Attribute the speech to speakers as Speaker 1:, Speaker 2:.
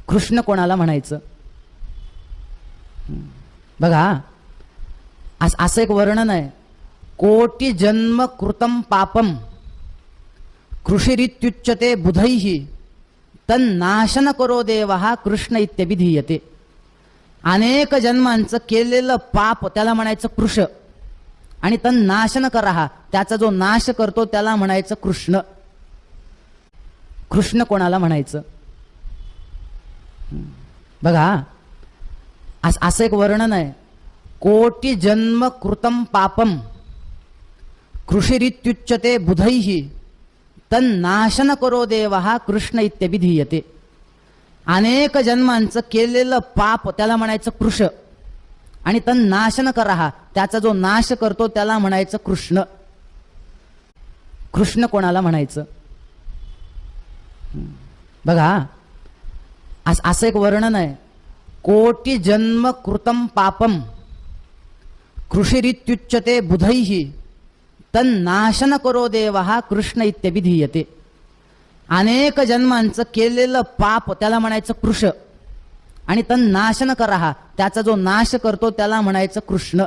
Speaker 1: कृष्ण कोणाला म्हणायचं? बघा, असं एक वर्णन आहे, कोटी जन्म कृतम पापम कृषिरित्युच्यते बुधैहि तन्नाशन करो देवहा कृष्ण इत्यभिधीयते. अनेक जन्मांचं केलेलं पाप त्याला म्हणायचं कृष, आणि तन्नाशन करहा त्याचा जो नाश करतो त्याला म्हणायचं कृष्ण. कृष्ण कोणाला म्हणायचं? बघा, असं एक वर्णन आहे, कोटी जन्म कृतम पापम कृषिरित्युच्यते बुधैहि तन्नाशन करो देवहा कृष्ण इत्यभिधीयते. अनेक जन्मांचं केलेलं पाप त्याला म्हणायचं कृष, आणि तन्नाशन करहा त्याचा जो नाश करतो त्याला म्हणायचं कृष्ण. कृष्ण कोणाला म्हणायचं? बघा, असं एक वर्णन आहे, कोटी जन्म कृतम पापम कृषिरित्युच्यते बुधैहि तन्नाशन करो देवहा कृष्ण इत्यभिधीयते. अनेक जन्मांचं केलेलं पाप त्याला म्हणायचं कृष, आणि तन्नाशन करहा त्याचा जो नाश करतो त्याला म्हणायचं कृष्ण.